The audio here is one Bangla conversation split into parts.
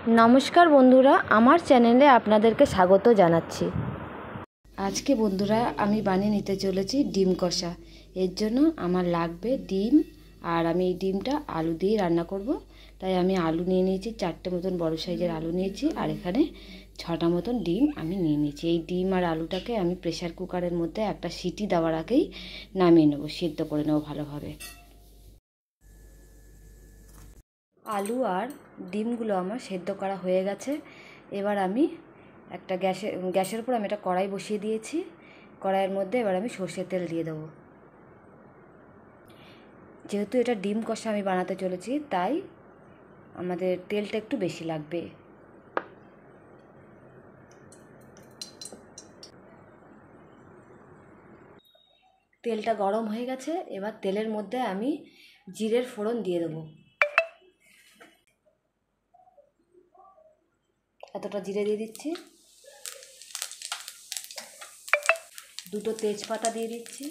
नमस्कार बंधुरा आमार चैनेले आपनादेरके स्वागत जानाच्छि। आजके बंधुरा आमी बानिये निते चलेछि डिम कषा। एर जोन्नो आमार लागबे डिम और आमी एई डिमटा आलू दिये रान्ना करब। ताई आमी आलू निये निয়েছি, 4টে मतन बड़ साइजेर आलू निয়েছি और एखाने 6टा मतन डिम आमी निये निয়েছি। এই ডিম और आलूटाके आमी प्रेसार कुकारेर मধ্যে একটা সিটি দেওয়ার আগেই নামিয়ে নেব, সিদ্ধ করে নেব ভালোভাবে। आलू और ডিমগুলো আমার সেদ্ধ করা হয়ে গেছে। এবার আমি একটা গ্যাসের উপর আমি একটা কড়াই বসিয়ে দিয়েছি। কড়াইয়ের মধ্যে এবার আমি সরষের তেল দিয়ে দেবো। যেহেতু এটা ডিম কষা আমি বানাতে চলেছি তাই আমাদের তেলটা একটু বেশি লাগবে। তেলটা গরম হয়ে গেছে, এবার তেলের মধ্যে আমি জিরের ফোড়ন দিয়ে দেবো। এতটা জিরে দিয়ে দিচ্ছি, দুটো তেজপাতা দিয়ে দিচ্ছি,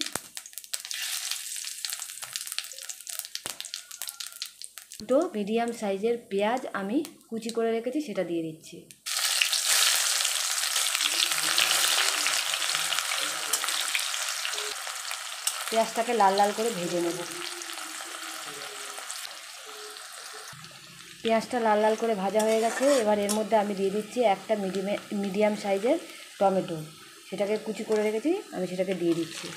দুটো মিডিয়াম সাইজের পেঁয়াজ আমি কুচি করে রেখেছি সেটা দিয়ে দিচ্ছি। পেঁয়াজটাকে লাল লাল করে ভেজে নেব। পেঁয়াজটা লাল লাল করে ভাজা হয়ে গেছে। এবার এর মধ্যে আমি দিয়ে দিচ্ছি একটা মিডিয়াম সাইজের টমেটো, সেটাকে কুচি করে রেখেছি আমি সেটাকে দিয়ে দিচ্ছি।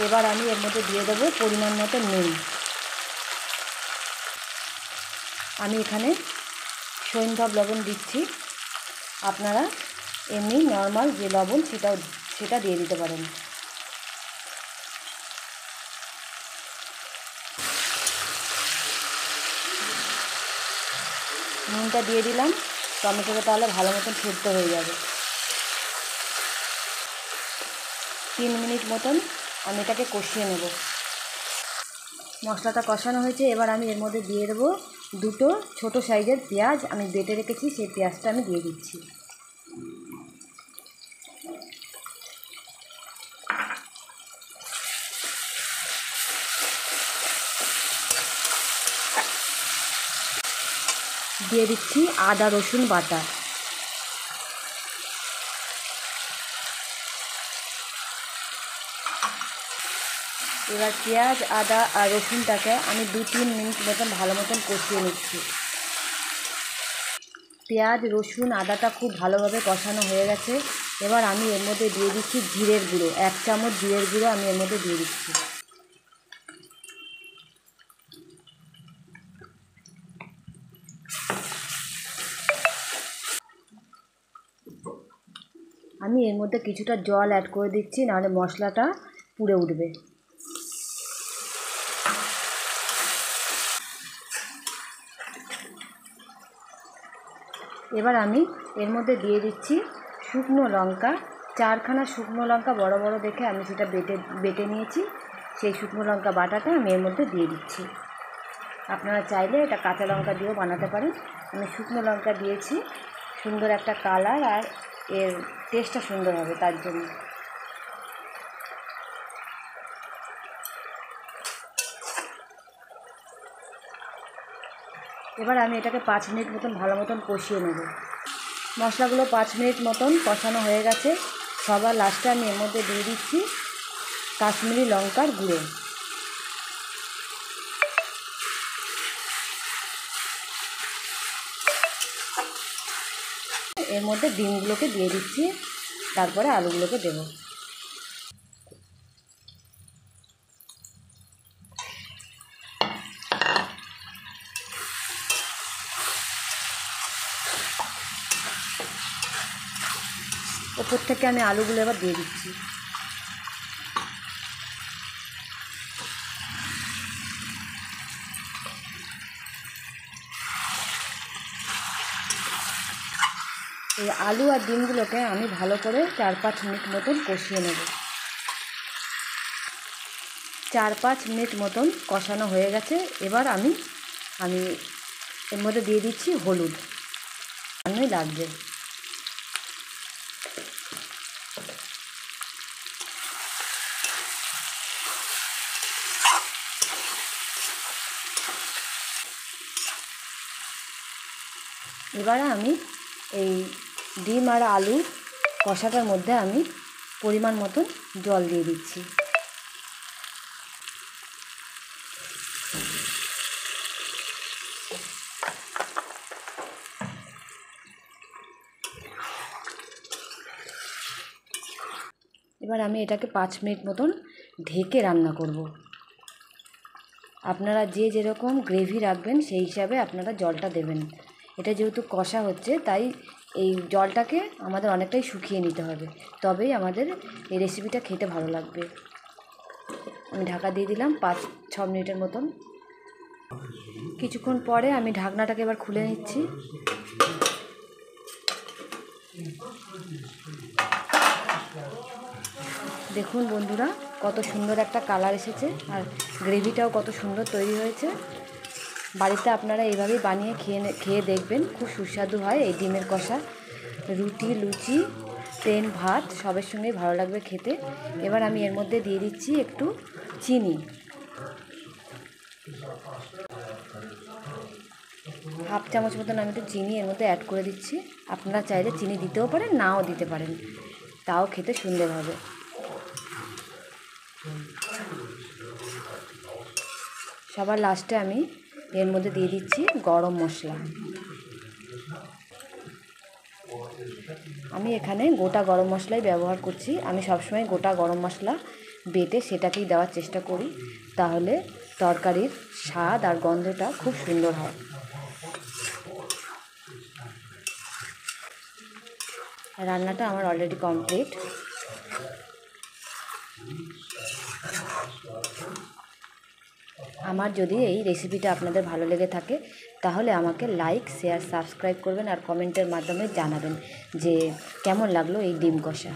এবার আমি এর মধ্যে দিয়ে দেবো পরিমাণ মতো নুন। আমি এখানে সৈন্ধব লবণ দিচ্ছি, আপনারা এমনি নর্মাল যে লবণ সেটা দিয়ে দিতে পারেন। নুনটা দিয়ে দিলাম, টমেটোটা তাহলে ভালো মতন সেদ্ধ হয়ে যাবে। 3 মিনিট মতন আমি এটাকে কষিয়ে নেব। মশলাটা কষানো হয়েছে, এবার আমি এর মধ্যে দিয়ে দেবো দুটো ছোট সাইজের পেঁয়াজ আমি বেটে রেখেছি, সেই পেঁয়াজটা আমি দিয়ে দিচ্ছি। দিয়ে দিচ্ছি আদা রসুন বাটা। এবার পেঁয়াজ আদা আর রসুনটাকে আমি 2-3 মিনিট মতন ভালো মতন কষিয়ে নিচ্ছি। পেঁয়াজ রসুন আদাটা খুব ভালোভাবে কষানো হয়ে গেছে। এবার আমি এর মধ্যে দিয়ে দিচ্ছি জিরের গুঁড়ো, 1 চামচ জিরের গুঁড়ো আমি এর মধ্যে দিয়ে দিচ্ছি। আমি এর মধ্যে কিছুটা জল অ্যাড করে দিচ্ছি, নাহলে মশলাটা পুড়ে উঠবে। এবার আমি এর মধ্যে দিয়ে দিচ্ছি শুকনো লঙ্কা, 4খানা শুকনো লঙ্কা বড় বড় দেখে আমি সেটা বেটে নিয়েছি। সেই শুকনো লঙ্কা বাটাটা আমি এর মধ্যে দিয়ে দিচ্ছি। আপনারা চাইলে এটা কাঁচা লঙ্কা দিয়েও বানাতে পারেন। আমি শুকনো লঙ্কা দিয়েছি, সুন্দর একটা কালার আর এর টেস্টটা সুন্দর হবে তার জন্য। এবার আমি এটাকে 5 মিনিট মতন ভালো মতন কষিয়ে নেব। মশলাগুলো 5 মিনিট মতন কষানো হয়ে গেছে। সবার লাস্টে আমি এর মধ্যে দিয়ে দিচ্ছি কাশ্মীরি লঙ্কার গুঁড়ো। এর মধ্যে ডিমগুলোকে দিয়ে দিচ্ছি, তারপরে আলুগুলোকে দেবো। ওপর থেকে আমি আলুগুলো এবার দিয়ে দিচ্ছি। এই আলু আর ডিমগুলোকে আমি ভালো করে 4-5 মিনিট মতন কষিয়ে নেব। 4-5 মিনিট মতন কষানো হয়ে গেছে। এবার আমি এর মধ্যে দিয়ে দিচ্ছি হলুদ, সামান্যই লাগবে। এবারে আমি এই ডিম আর আলু কষাটার মধ্যে আমি পরিমাণ মতন জল দিয়ে দিচ্ছি। এবার আমি এটাকে 5 মিনিট মতন ঢেকে রান্না করব। আপনারা যে যেরকম গ্রেভি রাখবেন সেই হিসাবে আপনারা জলটা দেবেন। এটা যেহেতু কষা হচ্ছে তাই এই জলটাকে আমাদের অনেকটাই শুকিয়ে নিতে হবে, তবেই আমাদের এই রেসিপিটা খেতে ভালো লাগবে। আমি ঢাকা দিয়ে দিলাম 5-6 মিনিটের মতন। কিছুক্ষণ পরে আমি ঢাকনাটাকে এবার খুলে নিচ্ছি। দেখুন বন্ধুরা, কত সুন্দর একটা কালার এসেছে আর গ্রেভিটাও কত সুন্দর তৈরি হয়েছে। বাড়িতে আপনারা এইভাবেই বানিয়ে খেয়ে দেখবেন, খুব সুস্বাদু হয় এই ডিমের কষা। রুটি, লুচি, প্লেন ভাত সবের সঙ্গেই ভালো লাগবে খেতে। এবার আমি এর মধ্যে দিয়ে দিচ্ছি একটু চিনি, হাফ চামচ মতন আমি একটু চিনি এর মধ্যে অ্যাড করে দিচ্ছি। আপনারা চাইলে চিনি দিতেও পারেন, নাও দিতে পারেন, তাও খেতে সুন্দর হবে। সবার লাস্টে আমি এর মধ্যে দিয়ে দিচ্ছি গরম মশলা। আমি এখানে গোটা গরম মশলাই ব্যবহার করছি। আমি সবসময় গোটা গরম মশলা বেটে সেটাকেই দেওয়ার চেষ্টা করি, তাহলে তরকারির স্বাদ আর গন্ধটা খুব সুন্দর হয়। রান্নাটা আমার অলরেডি কমপ্লিট। আমার যদি এই রেসিপিটা আপনাদের ভালো লেগে থাকে তাহলে আমাকে লাইক, শেয়ার, সাবস্ক্রাইব করবেন আর কমেন্টের মাধ্যমে জানাবেন যে কেমন লাগলো এই ডিম কষা।